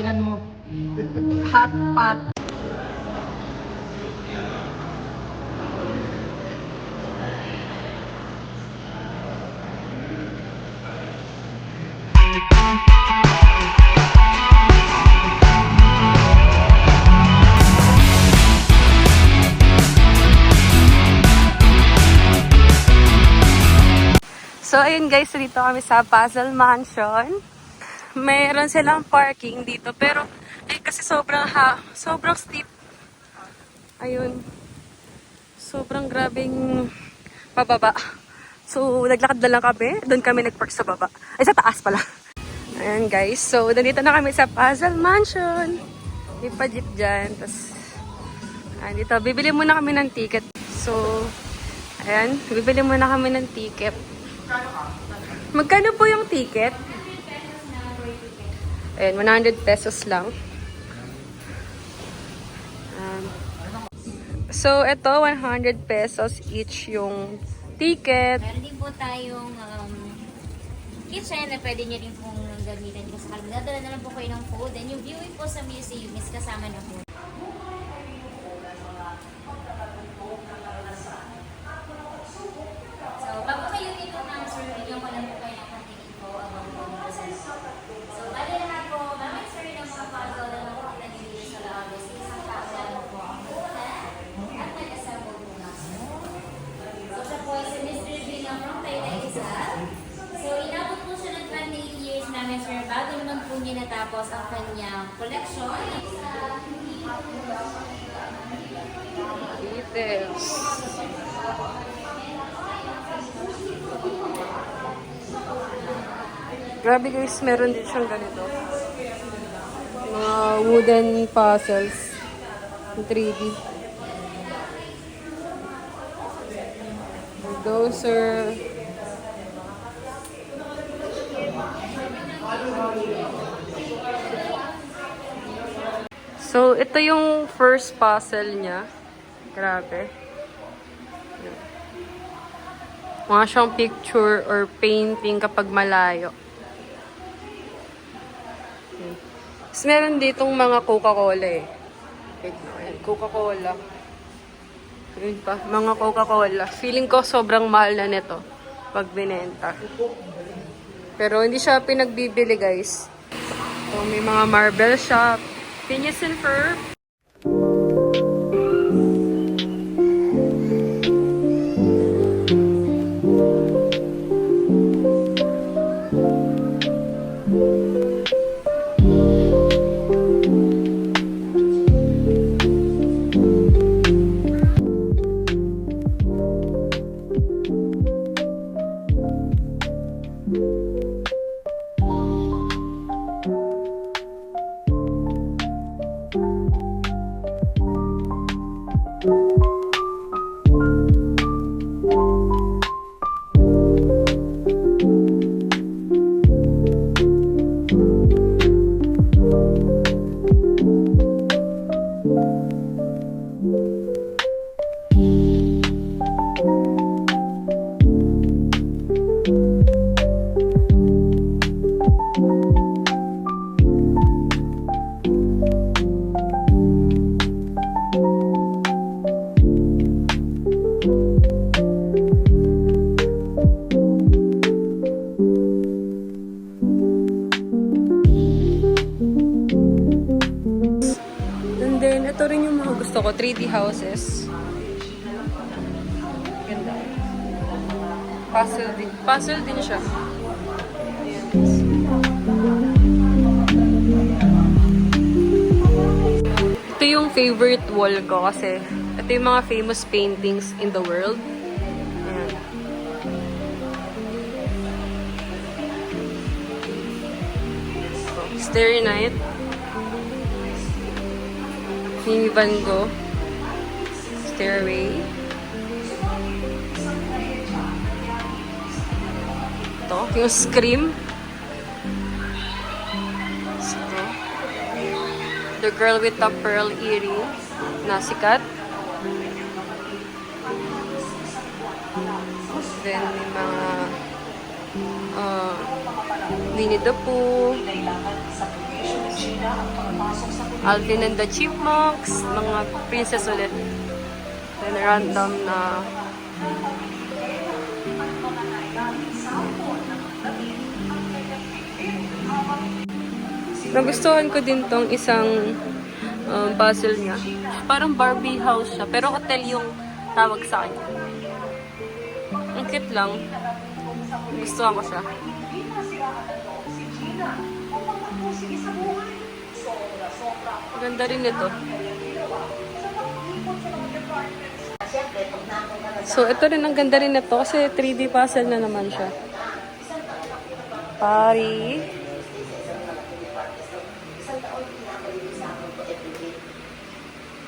galingan mo. Hot pot. So, ayun guys, dito kami sa Puzzle Mansion. Mayroon silang parking dito, pero kasi sobrang steep. Ayun. Sobrang grabing pababa. So, naglakad na lang kami. Doon kami nagpark sa baba. Ay, sa taas pala. Ayan guys. So, nandito na kami sa Puzzle Mansion. May pa-jeep dyan. Tapos, dito. Bibili muna kami ng ticket. So, ayan. Bibili muna kami ng ticket. Magkano po yung ticket? Ayan, 100 pesos lang. So, ito, 100 pesos each yung ticket. Meron din po tayong kitchen na pwede nyo rin pong gamitin po sa kalma. Dadala na lang po kayo ng food. And yung viewing po sa museum is kasama na po. So, bago kayo dito ng sir, bigyan ko lang po kayo ng konting info about po dito sa So, bali lahat po, mamay sir ng mga puzzle na po pinag-ibigay sa lawas. Isang tao lang po ang bulan at nag-assemble po na. So, siya po ay si Mr. Bingham from Taytay Rizal. So, inabot po siya ng 28 years namin, sir, bago naman po niya natapos ang kanyang collection. Details. Grabe guys, meron din siyang ganito. Mga wooden puzzles. 3D. Bulldozer. So, ito yung first puzzle niya. Grabe. Mga siyang picture or painting kapag malayo. Tapos meron ditong mga Coca-Cola eh. Coca-Cola. Yun pa, mga Coca-Cola. Feeling ko sobrang mahal na nito pag binenta. Pero hindi siya pinagbibili guys. So, may mga marble shop. Phineas and Ferb. Ito rin yung mga gusto ko, 3D houses. Ganda. Puzzle din. Puzzle din siya. Ayan. Ito yung favorite wall ko kasi ito yung mga famous paintings in the world. Ayan. Starry Night. Ni Van Gogh. Stairway. Ito, yung Scream. Ito. The Girl with the Pearl Earring. Nasikat. Then, may mga Winnie the Pooh. Alvin and the Chipmunks, mga princess ulit. Then random na nagustuhan ko din tong isang puzzle niya. Parang Barbie house siya, pero hotel yung tawag sa kanya. Ang cute lang. Gustuhan ko siya. Ganda rin ito. So, ito rin ang ganda rin ito kasi 3D puzzle na naman siya. Paris.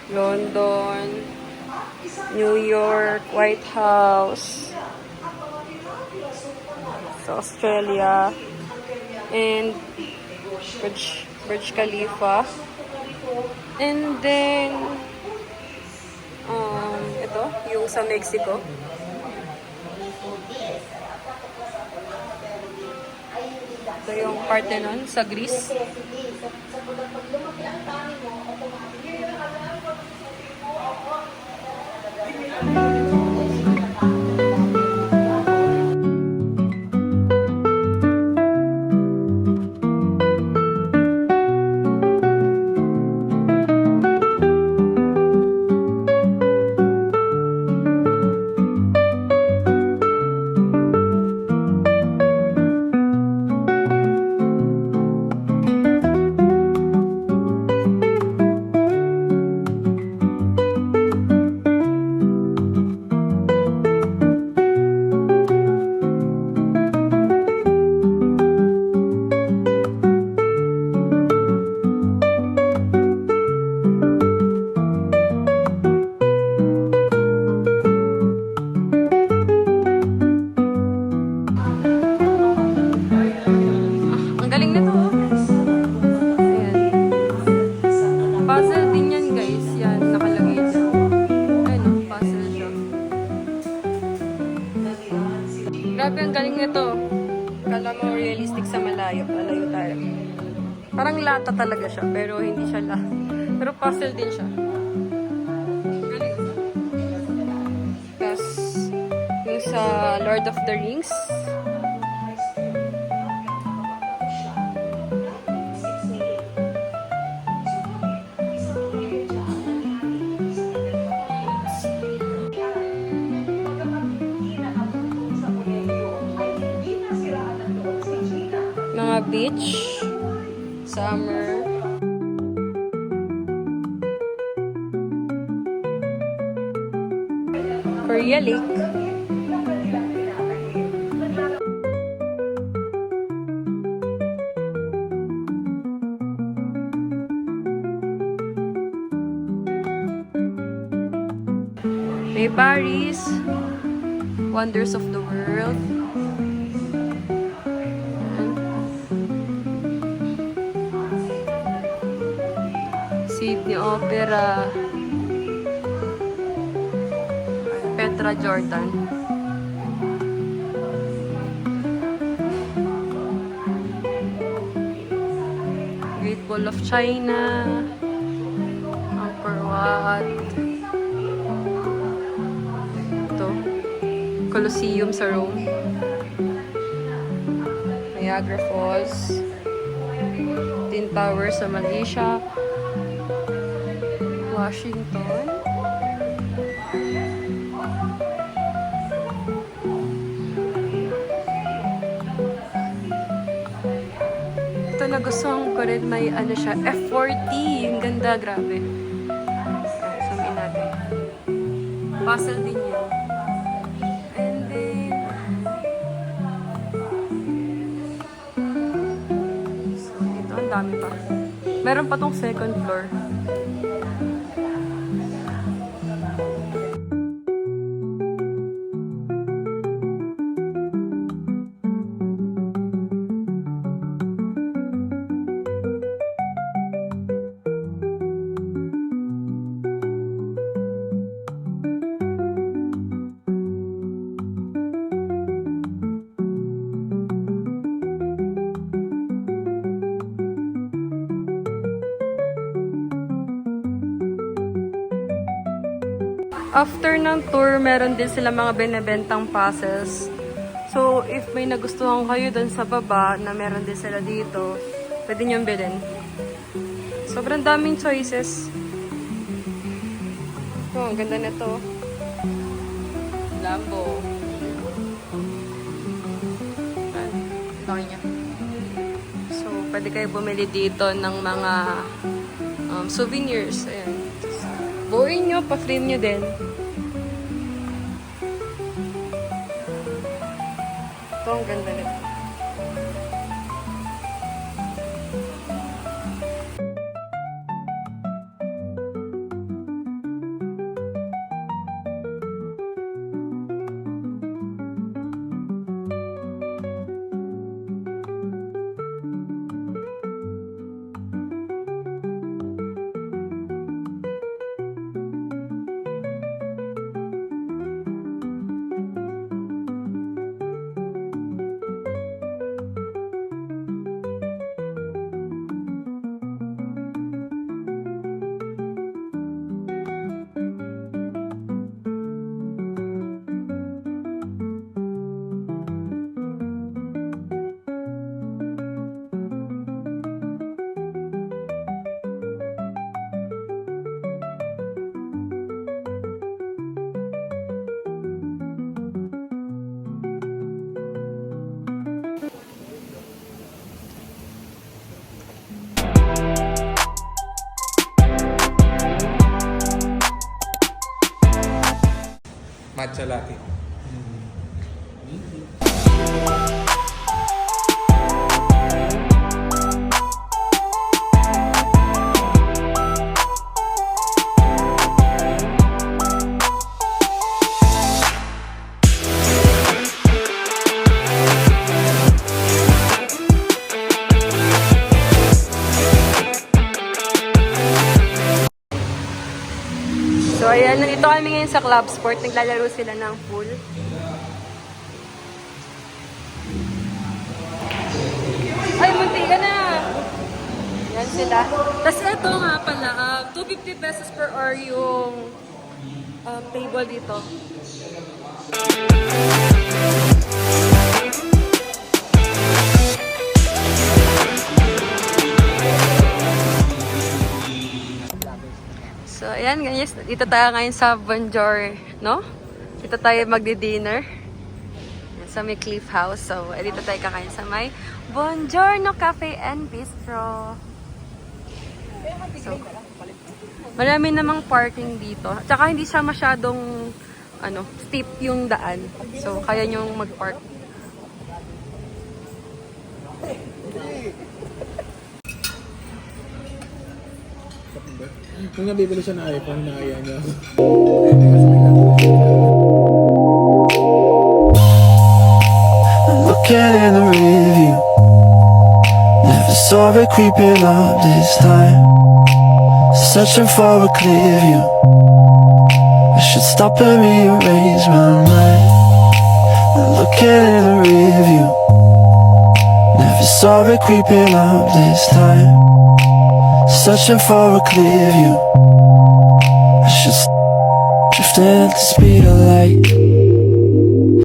London, New York, White House, sa Australia, and Burj Khalifa, and then ito, yung sa Mexico. Ito yung Parthenon sa Greece. Ang galing nito, oh. Ayan. Puzzle din yan, guys. Yan, nakalagay dyan. Ayun, oh, puzzle siya. Grabe, ang galing nito. Kala mo realistic sa malayo. Malayo tayo. Parang lata talaga siya, pero hindi siya lata. Pero puzzle din siya. Galing. Tapos, yung sa Lord of the Rings, mga beach, summer, Korea Lake, may Paris, Wonders of the World, Sydney Opera, Petra Jordan. Great Wall of China, Angkor Wat, ito, Colosseum sa Rome, Niagara Falls, Twin Towers sa Malaysia, Washington, ito nagustuhan ko rin, may ano siya, F40, yung ganda, grabe. Sumin natin. Puzzle din yun. And then, so dito, ang dami pa. Meron pa tong second floor. After ng tour, meron din sila mga binebentang passes. So, if may nagustuhan kayo dun sa baba na meron din sila dito, pwede nyo bilhin. Sobrang daming choices. Oh, ang ganda nito. Lambo. Ayan, laki niya. So, pwede kayo bumili dito ng mga souvenirs. Ayan. Buuin nyo, pa-frame nyo din. Ito, ang ganda nito. Matcha latte. So, ayan, nandito kami ngayon sa Club Sport. Naglalaro sila ng pool. Ay, munti ka na! Yan sila. Tapos ito nga pala, 250 pesos per hour yung table dito. So, ayan guys, dito tayo ngayon sa Bonjour, no? Dito tayo magdi-dinner. Sa may Cliff House. So, dito tayo kakain sa may Buongiorno Cafe and Bistro. So, marami namang parking dito. Tsaka hindi siya masyadong steep yung daan. So, kaya nyong mag-park. Nung nabibili siya na iPhone, naaya niya ako. Looking in the rearview, never saw it creeping up this time. Searching for a clear view, I should stop and rearrange my mind. Looking in the rearview, never saw it creeping up this time. Searching for a clear view, I should drifting at the speed of light.